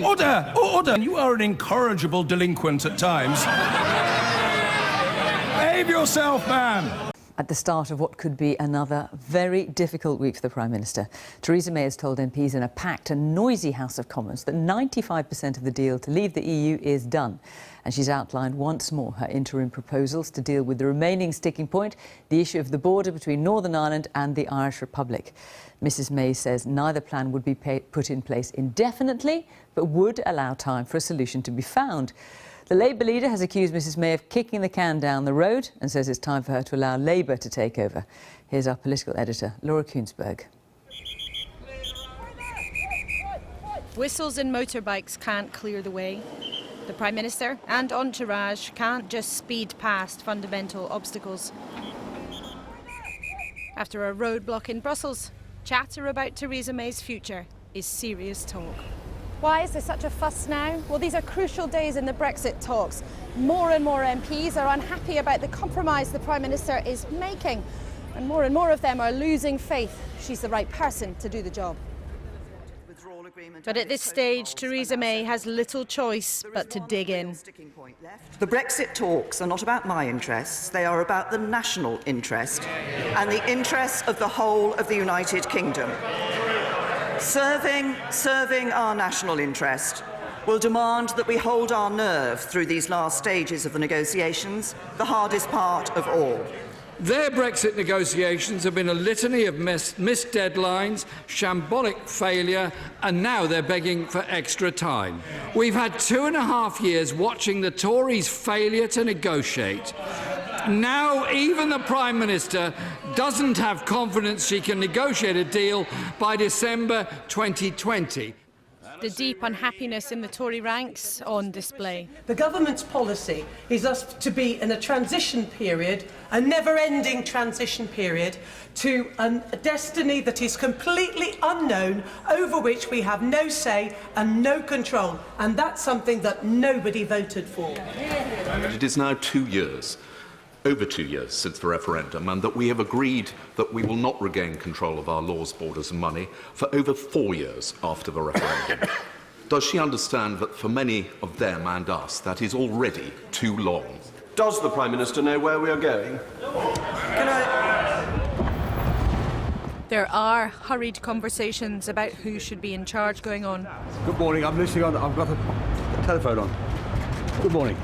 Order! Order! You are an incorrigible delinquent at times. Behave yourself, man! At the start of what could be another very difficult week for the Prime Minister, Theresa May has told MPs in a packed and noisy House of Commons that 95% of the deal to leave the EU is done. And she's outlined once more her interim proposals to deal with the remaining sticking point, the issue of the border between Northern Ireland and the Irish Republic. Mrs May says neither plan would be put in place indefinitely, but would allow time for a solution to be found. The Labour leader has accused Mrs May of kicking the can down the road and says it's time for her to allow Labour to take over. Here's our political editor, Laura Kuensberg. Whistles and motorbikes can't clear the way. The Prime Minister and entourage can't just speed past fundamental obstacles. After a roadblock in Brussels, chatter about Theresa May's future is serious talk. Why is there such a fuss now? Well, these are crucial days in the Brexit talks. More and more MPs are unhappy about the compromise the Prime Minister is making, and more of them are losing faith she's the right person to do the job. But at this stage, Theresa May has little choice but to dig in. The Brexit talks are not about my interests, they are about the national interest and the interests of the whole of the United Kingdom. Serving our national interest will demand that we hold our nerve through these last stages of the negotiations, the hardest part of all. Their Brexit negotiations have been a litany of missed deadlines, shambolic failure, and now they're begging for extra time. We've had 2.5 years watching the Tories' failure to negotiate. Now even the Prime Minister doesn't have confidence she can negotiate a deal by December 2020. The deep unhappiness in the Tory ranks on display. The government's policy is us to be in a transition period, a never-ending transition period, to a destiny that is completely unknown, over which we have no say and no control. And that's something that nobody voted for. It is now 2 years. Over 2 years since the referendum, and that we have agreed that we will not regain control of our laws, borders and money for over 4 years after the referendum. Does she understand that for many of them and us, that is already too long? Does the Prime Minister know where we are going? There are hurried conversations about who should be in charge going on. Good morning, I'm listening on. I've got the telephone on. Good morning.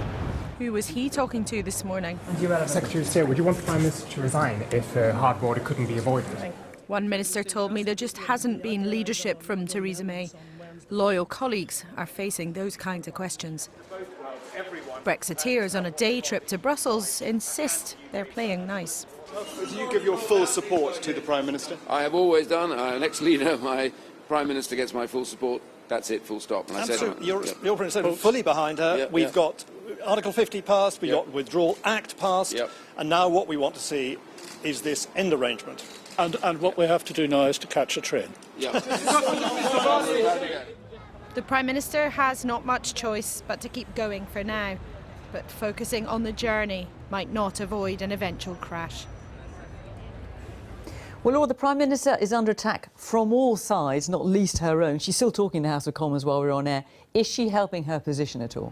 Who was he talking to this morning? Secretary of State, would you want the Prime Minister to resign if a hard border couldn't be avoided? One minister told me there just hasn't been leadership from Theresa May. Loyal colleagues are facing those kinds of questions. Brexiteers on a day trip to Brussels insist they're playing nice. Do you give your full support to the Prime Minister? I have always done. An ex-leader, my Prime Minister gets my full support. That's it, full stop. And I said, you're fully behind her. We've got Article 50 passed, we got Withdrawal Act passed, and now what we want to see is this end arrangement. And what we have to do now is to catch a train. The Prime Minister has not much choice but to keep going for now. But focusing on the journey might not avoid an eventual crash. Well, Lord, the Prime Minister is under attack from all sides, not least her own. She's still talking in the House of Commons while we're on air. Is she helping her position at all?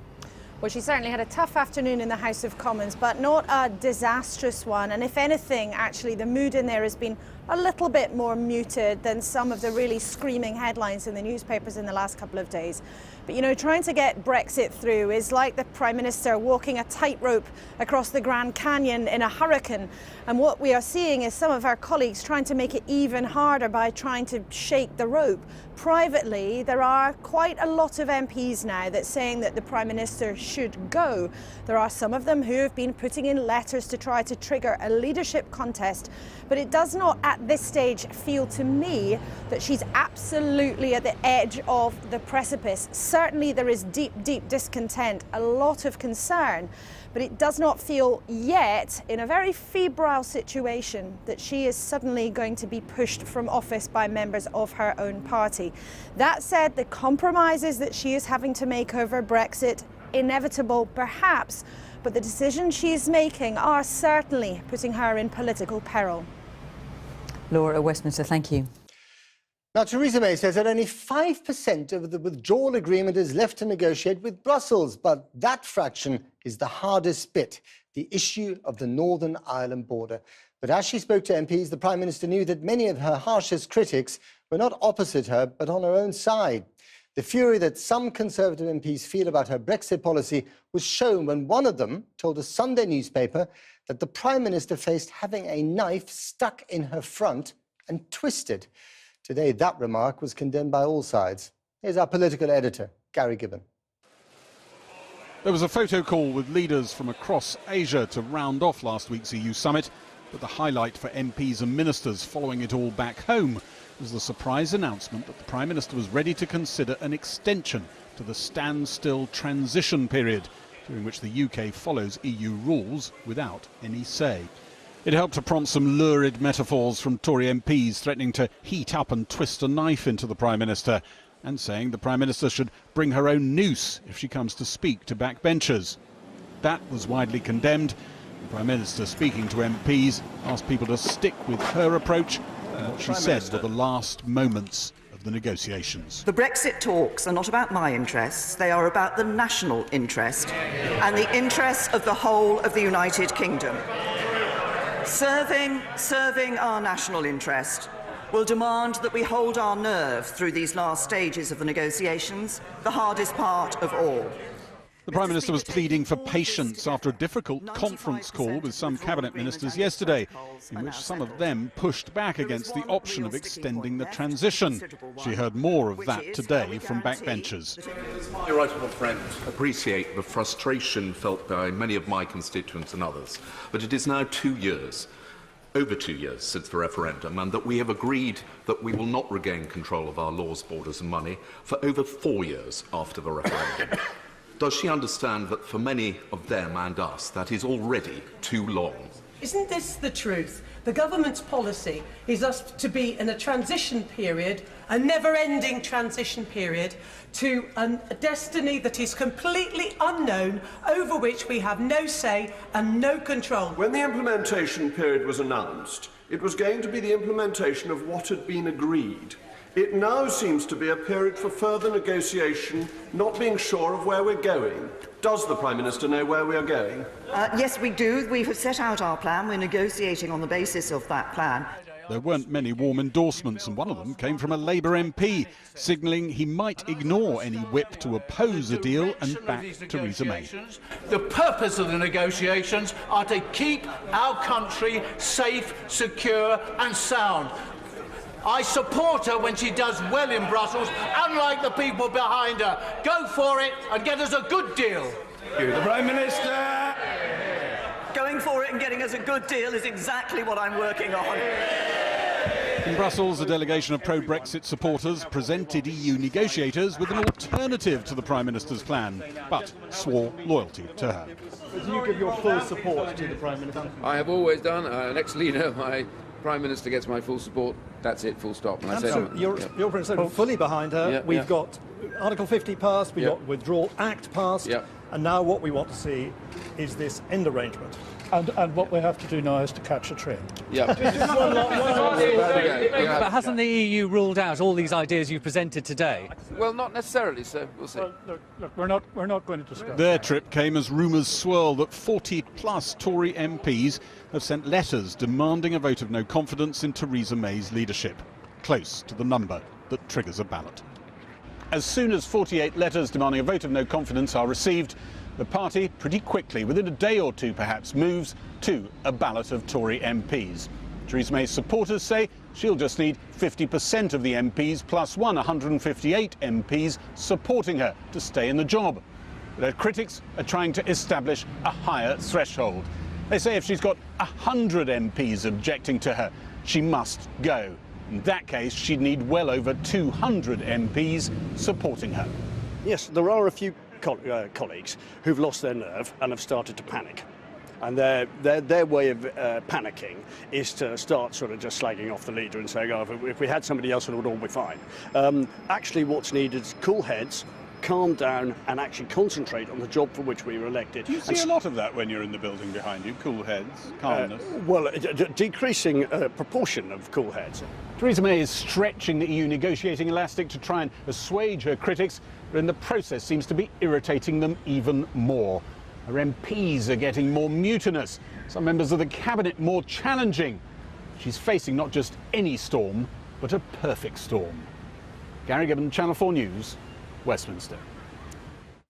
Well, she certainly had a tough afternoon in the House of Commons, but not a disastrous one. And if anything, actually, the mood in there has been a little bit more muted than some of the really screaming headlines in the newspapers in the last couple of days. But, you know, trying to get Brexit through is like the Prime Minister walking a tightrope across the Grand Canyon in a hurricane. And what we are seeing is some of our colleagues trying to make it even harder by trying to shake the rope. Privately, there are quite a lot of MPs now that saying that the Prime Minister should go. There are some of them who have been putting in letters to try to trigger a leadership contest. But it does not at this stage feel to me that she's absolutely at the edge of the precipice. Certainly there is deep discontent, a lot of concern, but it does not feel yet, in a very febrile situation, that she is suddenly going to be pushed from office by members of her own party. That said, the compromises that she is having to make over Brexit, inevitable perhaps, but the decisions she is making are certainly putting her in political peril. Laura at Westminster, thank you. Now, Theresa May says that only 5% of the withdrawal agreement is left to negotiate with Brussels, but that fraction is the hardest bit, the issue of the Northern Ireland border. But as she spoke to MPs, the Prime Minister knew that many of her harshest critics were not opposite her, but on her own side. The fury that some Conservative MPs feel about her Brexit policy was shown when one of them told a Sunday newspaper that the Prime Minister faced having a knife stuck in her front and twisted. Today, that remark was condemned by all sides. Here's our political editor, Gary Gibbon. There was a photo call with leaders from across Asia to round off last week's EU summit, but the highlight for MPs and ministers following it all back home was the surprise announcement that the Prime Minister was ready to consider an extension to the standstill transition period, during which the UK follows EU rules without any say. It helped to prompt some lurid metaphors from Tory MPs threatening to heat up and twist a knife into the Prime Minister, and saying the Prime Minister should bring her own noose if she comes to speak to backbenchers. That was widely condemned. The Prime Minister, speaking to MPs, asked people to stick with her approach and what she said were the last moments of the negotiations. The Brexit talks are not about my interests, they are about the national interest and the interests of the whole of the United Kingdom. Serving our national interest will demand that we hold our nerve through these last stages of the negotiations, the hardest part of all. The Prime Minister was pleading for patience after a difficult conference call with some cabinet ministers yesterday, in which some of them pushed back against the option of extending the transition. She heard more of that today from backbenchers. My right honourable friend, appreciate the frustration felt by many of my constituents and others, but it is now 2 years, over 2 years since the referendum, and that we have agreed that we will not regain control of our laws, borders and money for over 4 years after the referendum. Does she understand that for many of them and us, that is already too long? Isn't this the truth? The government's policy is us to be in a transition period, a never-ending transition period, to a destiny that is completely unknown, over which we have no say and no control. When the implementation period was announced, it was going to be the implementation of what had been agreed. It now seems to be a period for further negotiation, not being sure of where we're going. Does the Prime Minister know where we are going? Yes, we do. We have set out our plan. We're negotiating on the basis of that plan. There weren't many warm endorsements, and one of them came from a Labour MP, signalling he might ignore any whip to oppose a deal and back Theresa May. The purpose of the negotiations are to keep our country safe, secure and sound. I support her when she does well in Brussels, unlike the people behind her. Go for it and get us a good deal. The Prime Minister. Going for it and getting us a good deal is exactly what I'm working on. In Brussels, a delegation of pro-Brexit supporters presented EU negotiators with an alternative to the Prime Minister's plan, but swore loyalty to her. Do you give your full support to the Prime Minister? I have always done. Next leader, my Prime Minister gets my full support. That's it, full stop. And I said, you're fully behind her. We've got Article 50 passed, we've got Withdrawal Act passed, and now what we want to see is this end arrangement. And what we have to do now is to catch a train. Yeah. But hasn't the EU ruled out all these ideas you presented today? Well, not necessarily, so we'll see. Well, look, we're not going to discuss. Their trip came as rumours swirl that 40-plus Tory MPs have sent letters demanding a vote of no confidence in Theresa May's leadership, close to the number that triggers a ballot. As soon as 48 letters demanding a vote of no confidence are received, the party pretty quickly, within a day or two perhaps, moves to a ballot of Tory MPs. Theresa May's supporters say she'll just need 50% of the MPs plus 158 MPs supporting her to stay in the job. But her critics are trying to establish a higher threshold. They say if she's got 100 MPs objecting to her, she must go. In that case, she'd need well over 200 MPs supporting her. Yes, there are a few colleagues who've lost their nerve and have started to panic. And their way of panicking is to start sort of just slagging off the leader and saying, oh, if we had somebody else, it would all be fine. Actually, what's needed is cool heads, calm down and actually concentrate on the job for which we were elected. Do you see a lot of that when you're in the building behind you? Cool heads, calmness? Well, decreasing proportion of cool heads. Theresa May is stretching the EU negotiating elastic to try and assuage her critics, but in the process seems to be irritating them even more. Her MPs are getting more mutinous, some members of the cabinet more challenging. She's facing not just any storm, but a perfect storm. Gary Gibbon, Channel 4 News, Westminster.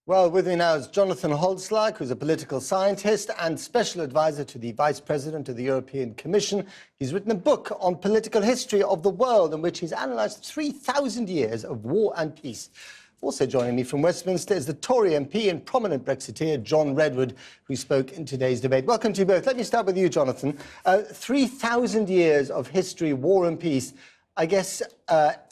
Well, with me now is Jonathan Holzlack, who's a political scientist and special advisor to the Vice President of the European Commission. He's written a book on political history of the world in which he's analysed 3,000 years of war and peace. Also joining me from Westminster is the Tory MP and prominent Brexiteer, John Redwood, who spoke in today's debate. Welcome to you both. Let me start with you, Jonathan. 3,000 years of history, war and peace. I guess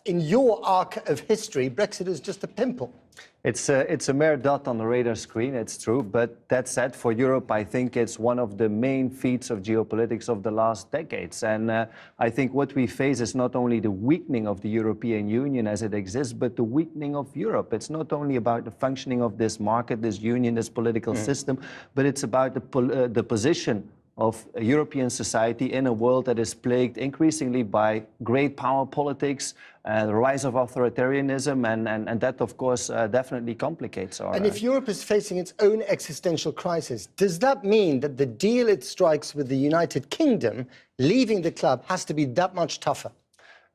in your arc of history, Brexit is just a pimple. It's a mere dot on the radar screen, it's true. But that said, for Europe, I think it's one of the main feats of geopolitics of the last decades. And I think what we face is not only the weakening of the European Union as it exists, but the weakening of Europe. It's not only about the functioning of this market, this union, this political system, but it's about the position of a European society in a world that is plagued increasingly by great power politics, the rise of authoritarianism, and that, of course, definitely complicates our... And if Europe is facing its own existential crisis, does that mean that the deal it strikes with the United Kingdom, leaving the club, has to be that much tougher?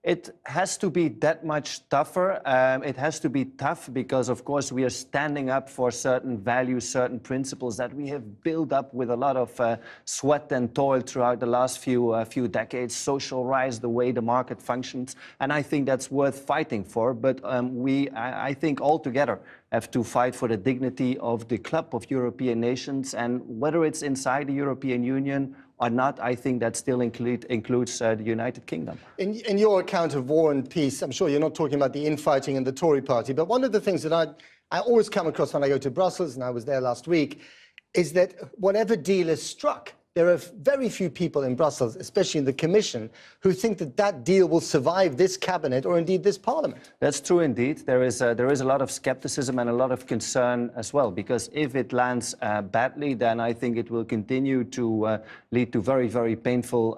It has to be that much tougher. It has to be tough because, of course, we are standing up for certain values, certain principles that we have built up with a lot of sweat and toil throughout the last few decades, social rights, the way the market functions. And I think that's worth fighting for. But I think all together have to fight for the dignity of the club of European nations. And whether it's inside the European Union or not, I think that still includes the United Kingdom. In your account of war and peace, I'm sure you're not talking about the infighting in the Tory party, but one of the things that I always come across when I go to Brussels, and I was there last week, is that whatever deal is struck, there are very few people in Brussels, especially in the Commission, who think that that deal will survive this cabinet or indeed this parliament. That's true indeed. There is a lot of skepticism and a lot of concern as well, because if it lands badly, then I think it will continue to lead to very, very painful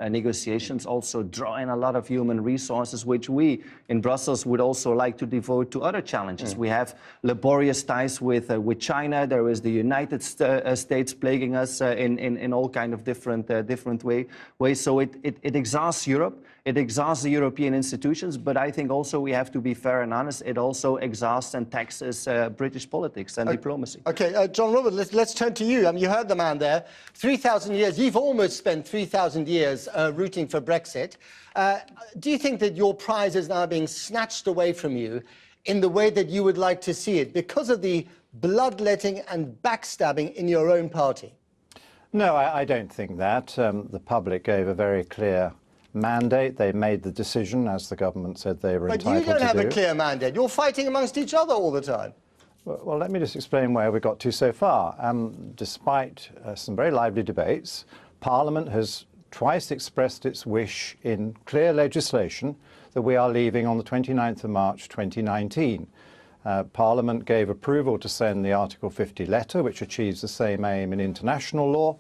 negotiations, also draw in a lot of human resources, which we in Brussels would also like to devote to other challenges. We have laborious ties with China. There is the United States plaguing us in all kind of different ways. So it exhausts Europe, it exhausts the European institutions, but I think also we have to be fair and honest, it also exhausts and taxes British politics and diplomacy. Okay, John Robert, let's turn to you. You heard the man there. 3,000 years, you've almost spent 3,000 years rooting for Brexit. Do you think that your prize is now being snatched away from you in the way that you would like to see it because of the bloodletting and backstabbing in your own party? No, I don't think that. The public gave a very clear mandate. They made the decision, as the government said they were entitled to do. But you don't have a clear mandate. You're fighting amongst each other all the time. Well, let me just explain where we got to so far. Despite some very lively debates, Parliament has twice expressed its wish in clear legislation that we are leaving on the 29th of March 2019. Parliament gave approval to send the Article 50 letter, which achieves the same aim in international law,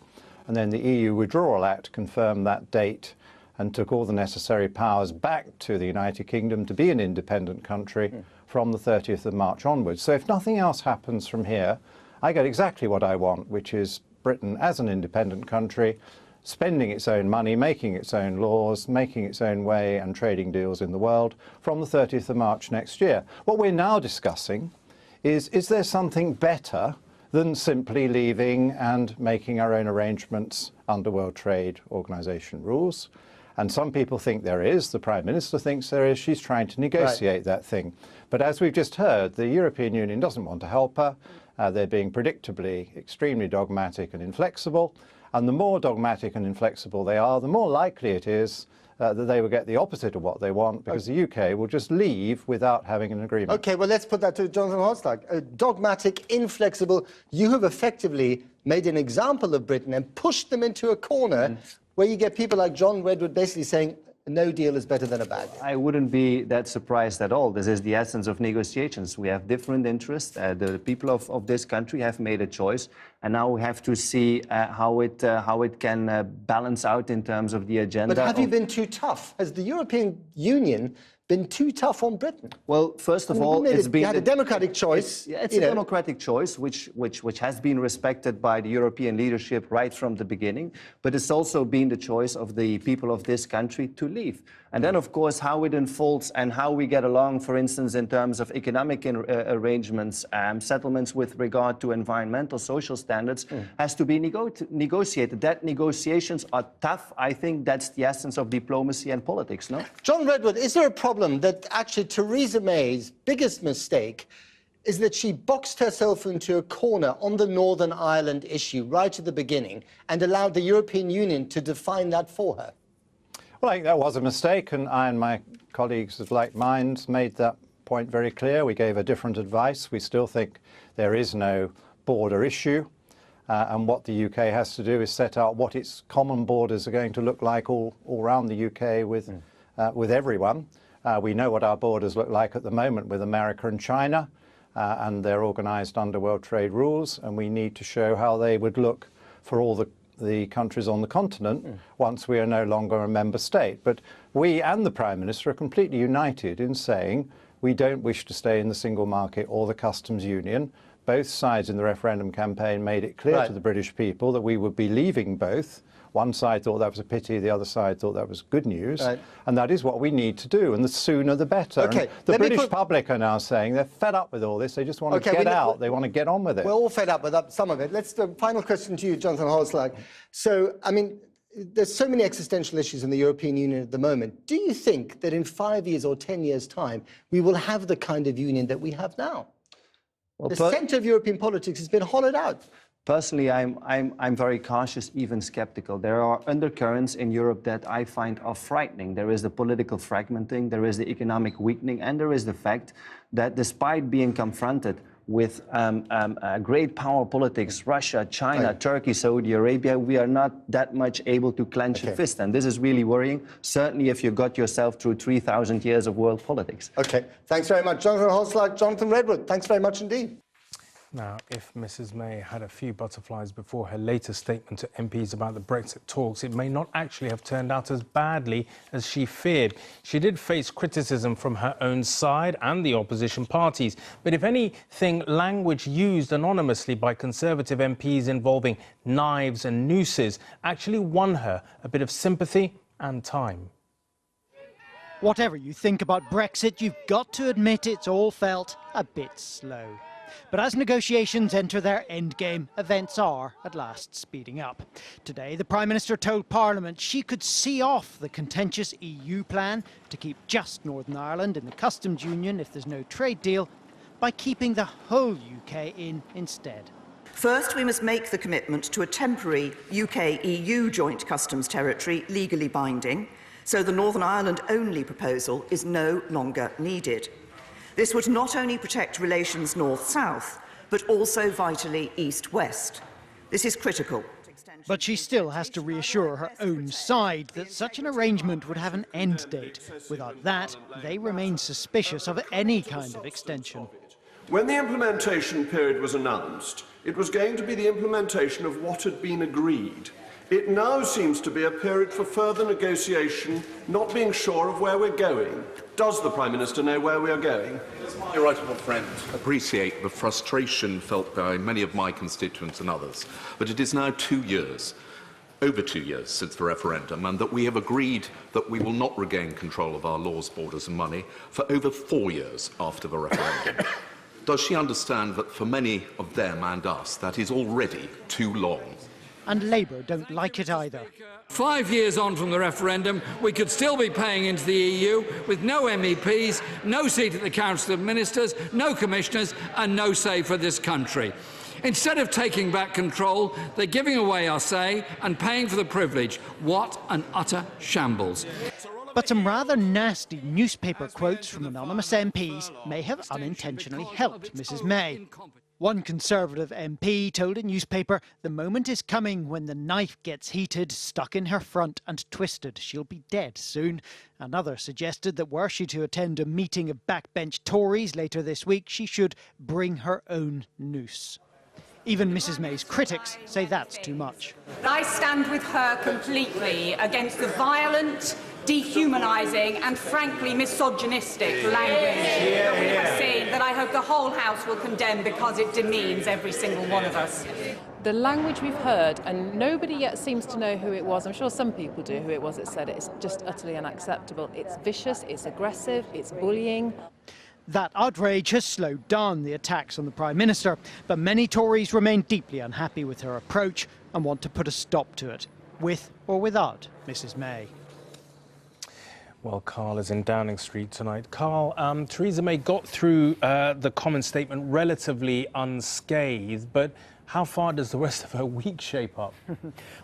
and then the EU Withdrawal Act confirmed that date and took all the necessary powers back to the United Kingdom to be an independent country from the 30th of March onwards. So if nothing else happens from here, I get exactly what I want, which is Britain as an independent country, spending its own money, making its own laws, making its own way and trading deals in the world from the 30th of March next year. What we're now discussing is there something better than simply leaving and making our own arrangements under World Trade Organization rules? And some people think there is. The Prime Minister thinks there is. She's trying to negotiate that thing. But as we've just heard, the European Union doesn't want to help her. They're being predictably extremely dogmatic and inflexible. And the more dogmatic and inflexible they are, the more likely it is that they will get the opposite of what they want, because the UK will just leave without having an agreement. OK, well, let's put that to Jonathan Holzlack. Dogmatic, inflexible. You have effectively made an example of Britain and pushed them into a corner where you get people like John Redwood basically saying, a no deal is better than a bad deal? I wouldn't be that surprised at all. This is the essence of negotiations. We have different interests. The people of this country have made a choice, and now we have to see how it can balance out in terms of the agenda. But have you been too tough? Has the European Union been too tough on Britain? Well, first of all, it's been... You had a democratic choice. It's a democratic choice, which has been respected by the European leadership right from the beginning, but it's also been the choice of the people of this country to leave. And then, of course, how it unfolds and how we get along, for instance, in terms of economic arrangements, settlements with regard to environmental, social standards, has to be negotiated. That negotiations are tough. I think that's the essence of diplomacy and politics, no? John Redwood, is there a problem that actually Theresa May's biggest mistake is that she boxed herself into a corner on the Northern Ireland issue right at the beginning and allowed the European Union to define that for her? Well, I think that was a mistake, and I and my colleagues of like minds made that point very clear. We gave a different advice. We still think there is no border issue, and what the UK has to do is set out what its common borders are going to look like all around the UK with everyone. We know what our borders look like at the moment with America and China, and they're organised under World Trade rules, and we need to show how they would look for all the countries on the continent once we are no longer a member state. But we and the Prime Minister are completely united in saying we don't wish to stay in the single market or the customs union. Both sides in the referendum campaign made it clear to the British people that we would be leaving both. One side thought that was a pity, the other side thought that was good news. And that is what we need to do, and the sooner the better. Okay, the British public are now saying they're fed up with all this. They just want to get out. They want to get on with it. We're all fed up with some of it. Let's do a final question to you, Jonathan Holslag. So, I mean, there's so many existential issues in the European Union at the moment. Do you think that in 5 years or 10 years' time, we will have the kind of union that we have now? Well, the centre of European politics has been hollowed out. Personally, I'm very cautious, even skeptical. There are undercurrents in Europe that I find are frightening. There is the political fragmenting, there is the economic weakening, and there is the fact that despite being confronted with great power politics, Russia, China, Turkey, Saudi Arabia, we are not that much able to clench a fist. And this is really worrying, certainly if you got yourself through 3,000 years of world politics. Okay, thanks very much. Jonathan Holslag, Jonathan Redwood, thanks very much indeed. Now, if Mrs May had a few butterflies before her latest statement to MPs about the Brexit talks, it may not actually have turned out as badly as she feared. She did face criticism from her own side and the opposition parties. But if anything, language used anonymously by Conservative MPs involving knives and nooses actually won her a bit of sympathy and time. Whatever you think about Brexit, you've got to admit it's all felt a bit slow. But as negotiations enter their endgame, events are at last speeding up. Today, the Prime Minister told Parliament she could see off the contentious EU plan to keep just Northern Ireland in the customs union if there's no trade deal, by keeping the whole UK in instead. First, we must make the commitment to a temporary UK-EU joint customs territory legally binding, so the Northern Ireland-only proposal is no longer needed. This would not only protect relations north-south, but also vitally east-west. This is critical. But she still has to reassure her own side that such an arrangement would have an end date. Without that, they remain suspicious of any kind of extension. When the implementation period was announced, it was going to be the implementation of what had been agreed. It now seems to be a period for further negotiation, not being sure of where we're going. Does the Prime Minister know where we are going? Does my right honourable friend appreciate the frustration felt by many of my constituents and others? But it is now 2 years, over 2 years since the referendum, and that we have agreed that we will not regain control of our laws, borders and money for over 4 years after the referendum. Does she understand that for many of them and us, that is already too long? And Labour don't like it either. 5 years on from the referendum, we could still be paying into the EU with no MEPs, no seat at the Council of Ministers, no commissioners and no say for this country. Instead of taking back control, they're giving away our say and paying for the privilege. What an utter shambles. But some rather nasty newspaper quotes from anonymous MPs may have unintentionally helped Mrs May. One Conservative MP told a newspaper the moment is coming when the knife gets heated, stuck in her front and twisted. She'll be dead soon. Another suggested that were she to attend a meeting of backbench Tories later this week, she should bring her own noose. Even Mrs May's critics say that's too much. I stand with her completely against the violent, dehumanising and frankly misogynistic language that we have seen, that I hope the whole House will condemn because it demeans every single one of us. The language we've heard, and nobody yet seems to know who it was, I'm sure some people do, who it was that said it, it's just utterly unacceptable. It's vicious, it's aggressive, it's bullying. That outrage has slowed down the attacks on the Prime Minister, but many Tories remain deeply unhappy with her approach and want to put a stop to it, with or without Mrs May. Well, Carl is in Downing Street tonight. Carl, Theresa May got through the Commons statement relatively unscathed, but how far does the rest of her week shape up?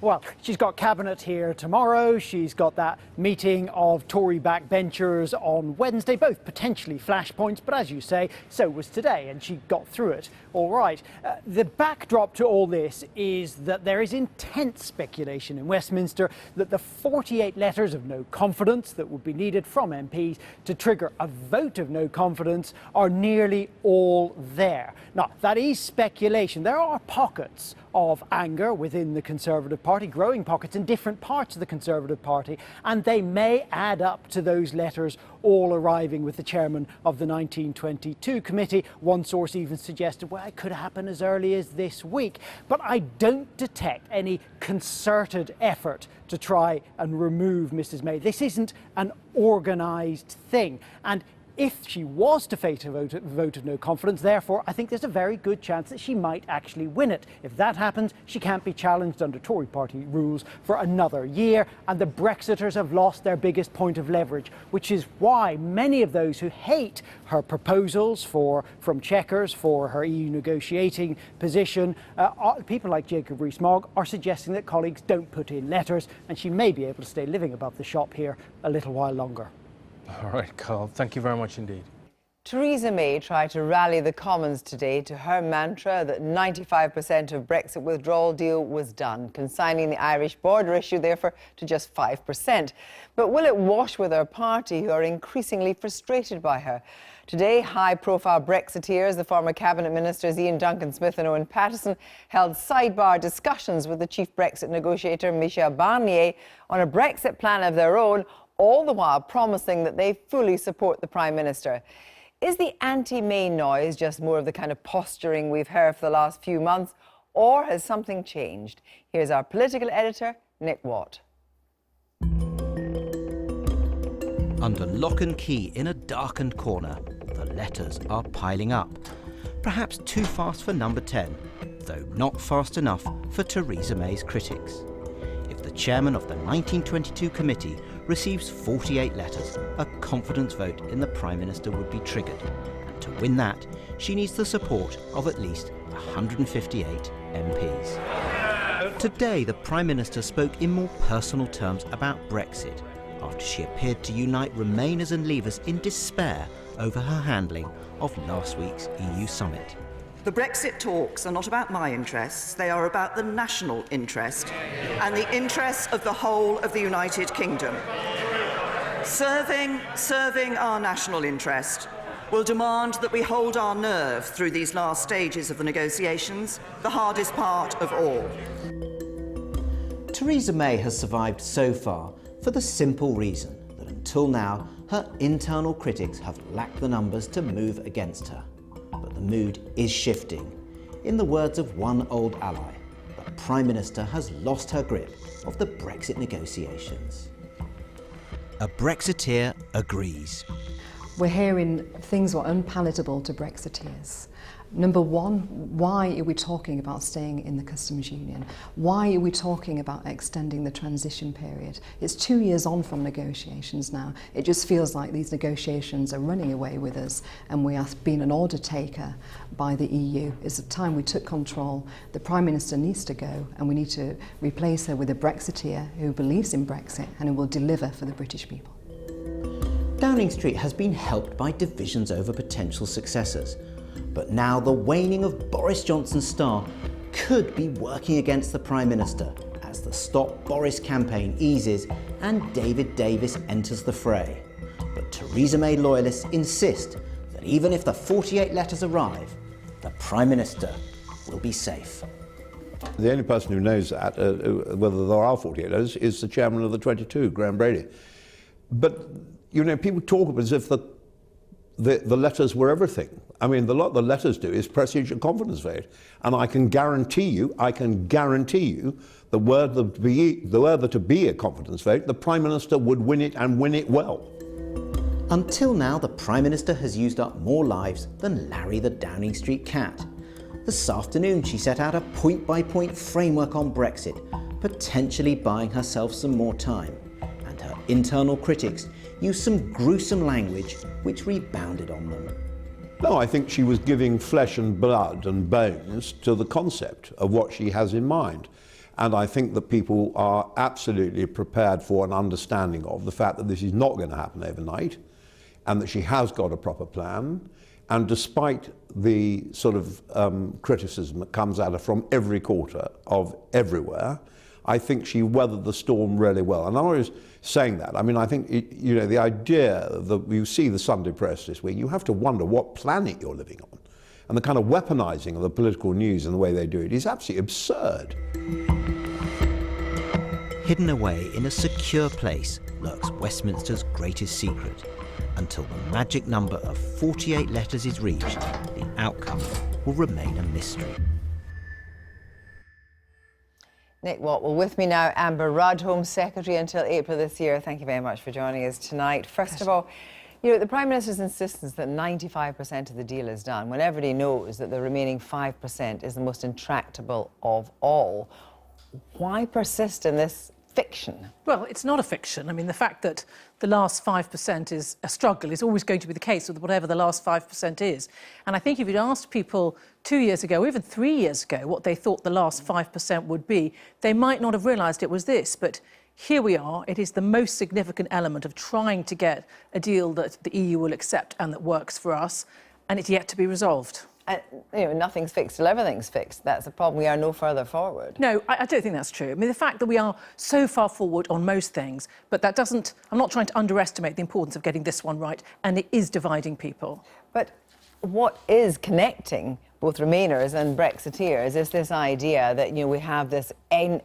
Well, she's got Cabinet here tomorrow. She's got that meeting of Tory backbenchers on Wednesday, both potentially flashpoints, but as you say, so was today, and she got through it all right. The backdrop to all this is that there is intense speculation in Westminster that the 48 letters of no confidence that would be needed from MPs to trigger a vote of no confidence are nearly all there. Now, that is speculation. There are pockets of anger within the Conservative Party, growing pockets in different parts of the Conservative Party, and they may add up to those letters all arriving with the chairman of the 1922 committee. One source even suggested, well, it could happen as early as this week. But I don't detect any concerted effort to try and remove Mrs May. This isn't an organised thing. And if she was to face a vote of no confidence, therefore, I think there's a very good chance that she might actually win it. If that happens, she can't be challenged under Tory party rules for another year, and the Brexiters have lost their biggest point of leverage, which is why many of those who hate her proposals from Chequers for her EU negotiating position, people like Jacob Rees-Mogg, are suggesting that colleagues don't put in letters, and she may be able to stay living above the shop here a little while longer. All right, Carl, thank you very much indeed. Theresa May tried to rally the Commons today to her mantra that 95% of Brexit withdrawal deal was done, consigning the Irish border issue, therefore, to just 5%. But will it wash with her party, who are increasingly frustrated by her? Today, high-profile Brexiteers, the former Cabinet Ministers Ian Duncan-Smith and Owen Paterson, held sidebar discussions with the chief Brexit negotiator Michel Barnier on a Brexit plan of their own, all the while promising that they fully support the Prime Minister. Is the anti-May noise just more of the kind of posturing we've heard for the last few months, or has something changed? Here's our political editor, Nick Watt. Under lock and key in a darkened corner, the letters are piling up. Perhaps too fast for number 10, though not fast enough for Theresa May's critics. If the chairman of the 1922 committee receives 48 letters, a confidence vote in the Prime Minister would be triggered. And to win that, she needs the support of at least 158 MPs. Today, the Prime Minister spoke in more personal terms about Brexit, after she appeared to unite Remainers and Leavers in despair over her handling of last week's EU summit. The Brexit talks are not about my interests, they are about the national interest and the interests of the whole of the United Kingdom. Serving our national interest will demand that we hold our nerve through these last stages of the negotiations, the hardest part of all. Theresa May has survived so far for the simple reason that until now, her internal critics have lacked the numbers to move against her. But the mood is shifting. In the words of one old ally, the Prime Minister has lost her grip of the Brexit negotiations. A Brexiteer agrees. We're hearing things that are unpalatable to Brexiteers. Number one, why are we talking about staying in the customs union? Why are we talking about extending the transition period? It's 2 years on from negotiations now. It just feels like these negotiations are running away with us and we are being an order taker by the EU. It's the time we took control. The Prime Minister needs to go and we need to replace her with a Brexiteer who believes in Brexit and who will deliver for the British people. Downing Street has been helped by divisions over potential successors. But now the waning of Boris Johnson's star could be working against the Prime Minister as the Stop Boris campaign eases and David Davis enters the fray. But Theresa May loyalists insist that even if the 48 letters arrive, the Prime Minister will be safe. The only person who knows that, whether there are 48 letters, is the chairman of the 22, Graham Brady. But, you know, people talk as if the letters were everything. I mean, lot the letters do is presage a confidence vote. And I can guarantee you, the were there to be a confidence vote, the Prime Minister would win it and win it well. Until now, the Prime Minister has used up more lives than Larry the Downing Street cat. This afternoon, she set out a point-by-point framework on Brexit, potentially buying herself some more time. And her internal critics used some gruesome language which rebounded on them. No, I think she was giving flesh and blood and bones to the concept of what she has in mind. And I think that people are absolutely prepared for an understanding of the fact that this is not going to happen overnight, and that she has got a proper plan. And despite the sort of criticism that comes at her from every quarter of everywhere, I think she weathered the storm really well. And I'm always saying that. I mean, I think, you know, the idea that you see the Sunday press this week, you have to wonder what planet you're living on. And the kind of weaponizing of the political news and the way they do it is absolutely absurd. Hidden away in a secure place lurks Westminster's greatest secret. Until the magic number of 48 letters is reached, the outcome will remain a mystery. Nick Watt. Well, with me now, Amber Rudd, Home Secretary until April this year. Thank you very much for joining us tonight. First of all, you know, the Prime Minister's insistence that 95% of the deal is done, when everybody knows that the remaining 5% is the most intractable of all. Why persist in this fiction? Well, it's not a fiction. I mean, the fact that the last 5% is a struggle is always going to be the case with whatever the last 5% is. And I think if you'd asked people 2 years ago, or even 3 years ago, what they thought the last 5% would be, they might not have realised it was this. But here we are. It is the most significant element of trying to get a deal that the EU will accept and that works for us, and it's yet to be resolved. You know, nothing's fixed till everything's fixed. That's the problem. We are no further forward. No, I don't think that's true. I mean, the fact that we are so far forward on most things, but that doesn't... I'm not trying to underestimate the importance of getting this one right, and it is dividing people. But what is connecting both Remainers and Brexiteers is this idea that, you know, we have this not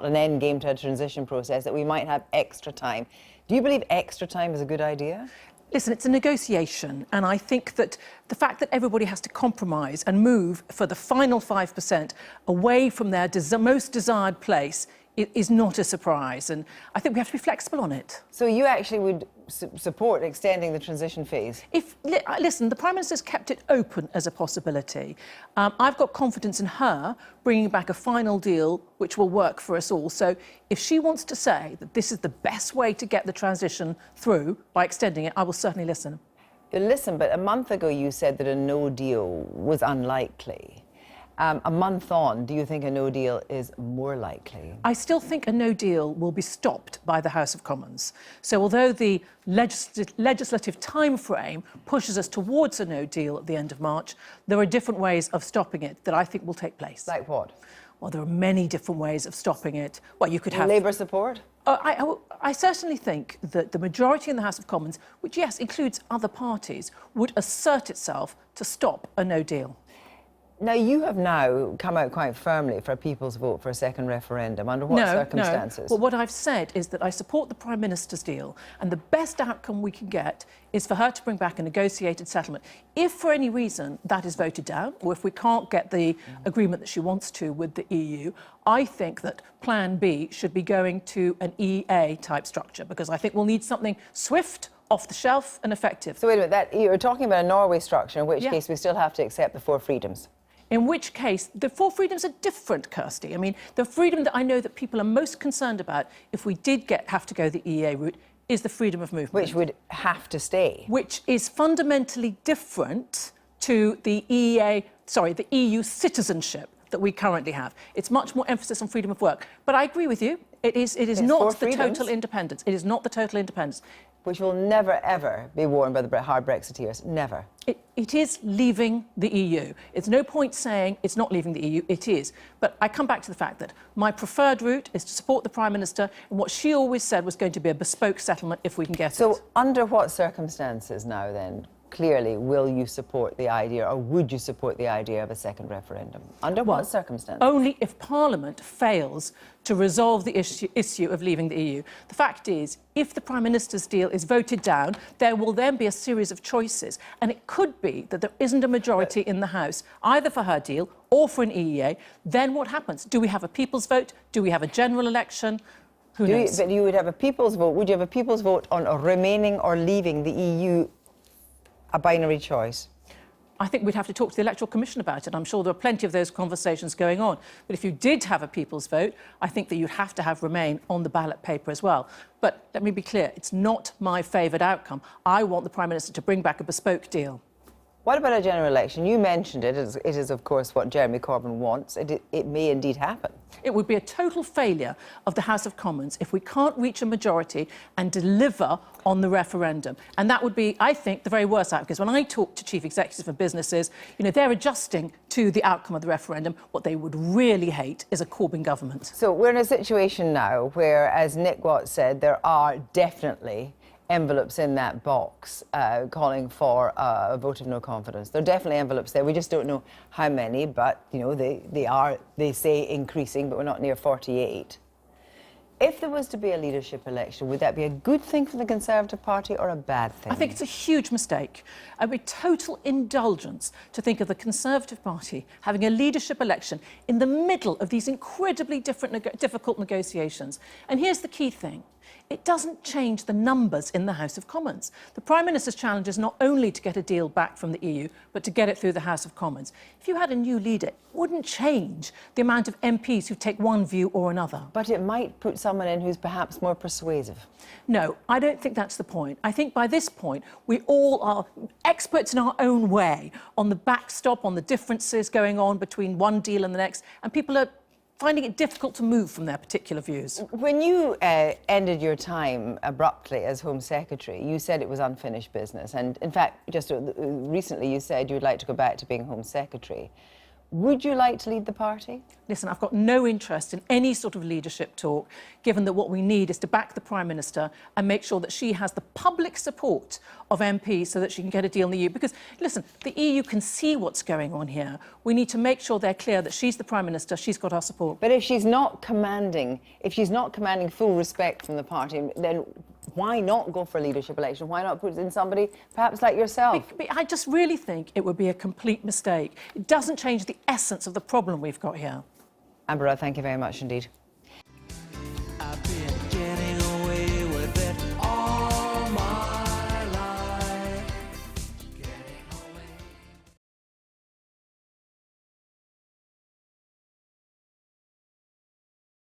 an end game to a transition process, that we might have extra time. Do you believe extra time is a good idea? Listen, it's a negotiation, and I think that the fact that everybody has to compromise and move for the final 5% away from their most desired place is not a surprise, and I think we have to be flexible on it. So you actually would support extending the transition phase? Listen, the Prime Minister's kept it open as a possibility. I've got confidence in her bringing back a final deal which will work for us all. So if she wants to say that this is the best way to get the transition through by extending it, I will certainly listen. You'll listen, but a month ago you said that a no deal was unlikely. A month on, do you think a no deal is more likely? I still think a no deal will be stopped by the House of Commons. So although the legislative time frame pushes us towards a no deal at the end of March, there are different ways of stopping it that I think will take place. Like what? Well, there are many different ways of stopping it. Well, you could have... Labour support? I certainly think that the majority in the House of Commons, which, yes, includes other parties, would assert itself to stop a no deal. Now, you have now come out quite firmly for a people's vote for a second referendum. Under what circumstances? No. Well, what I've said is that I support the Prime Minister's deal, and the best outcome we can get is for her to bring back a negotiated settlement. If for any reason that is voted down, or if we can't get the agreement that she wants to with the EU, I think that Plan B should be going to an EA-type structure, because I think we'll need something swift, off the shelf and effective. So wait a minute, you're talking about a Norway structure, in which case we still have to accept the 4 freedoms. In which case, the 4 freedoms are different, Kirsty. I mean, the freedom that I know that people are most concerned about, if we did have to go the EEA route, is the freedom of movement. Which would have to stay. Which is fundamentally different to the the EU citizenship that we currently have. It's much more emphasis on freedom of work. But I agree with you. It is not the total independence. It is not the total independence. which will never, ever be worn by the hard Brexiteers. Never. It is leaving the EU. It's no point saying it's not leaving the EU, it is. But I come back to the fact that my preferred route is to support the Prime Minister, and what she always said was going to be a bespoke settlement if we can get it. So under what circumstances now then, clearly, will you support the idea, or would you support the idea of a second referendum? Under what circumstances? Only if Parliament fails to resolve the issue of leaving the EU. The fact is, if the Prime Minister's deal is voted down, there will then be a series of choices. And it could be that there isn't a majority in the House, either for her deal or for an EEA. Then what happens? Do we have a people's vote? Do we have a general election? Who knows? But you would have a people's vote. Would you have a people's vote on remaining or leaving the EU? A binary choice? I think we'd have to talk to the Electoral Commission about it. I'm sure there are plenty of those conversations going on. But if you did have a people's vote, I think that you'd have to have Remain on the ballot paper as well. But let me be clear, it's not my favoured outcome. I want the Prime Minister to bring back a bespoke deal. What about a general election? You mentioned it. It is, of course, what Jeremy Corbyn wants. It may indeed happen. It would be a total failure of the House of Commons if we can't reach a majority and deliver on the referendum. And that would be, I think, the very worst outcome. Because when I talk to chief executives of businesses, you know, they're adjusting to the outcome of the referendum. What they would really hate is a Corbyn government. So we're in a situation now where, as Nick Watts said, there are definitely envelopes in that box calling for a vote of no confidence. There are definitely envelopes there. We just don't know how many, but you know they say increasing, but we're not near 48. If there was to be a leadership election, would that be a good thing for the Conservative Party or a bad thing? I think it's a huge mistake. It would be total indulgence to think of the Conservative Party having a leadership election in the middle of these incredibly difficult negotiations. And here's the key thing. It doesn't change the numbers in the House of Commons. The Prime Minister's challenge is not only to get a deal back from the EU, but to get it through the House of Commons. If you had a new leader, it wouldn't change the amount of MPs who take one view or another. But it might put someone in who's perhaps more persuasive. No, I don't think that's the point. I think by this point, we all are experts in our own way on the backstop, on the differences going on between one deal and the next, and people are finding it difficult to move from their particular views. When you ended your time abruptly as Home Secretary, you said it was unfinished business. And in fact, just recently you said you would like to go back to being Home Secretary. Would you like to lead the party? Listen, I've got no interest in any sort of leadership talk, given that what we need is to back the Prime Minister and make sure that she has the public support of MPs so that she can get a deal in the EU. Because, listen, the EU can see what's going on here. We need to make sure they're clear that she's the Prime Minister, she's got our support. But if she's not commanding full respect from the party, then why not go for a leadership election? Why not put in somebody perhaps like yourself? I just really think it would be a complete mistake. It doesn't change the essence of the problem we've got here. Amber, thank you very much indeed.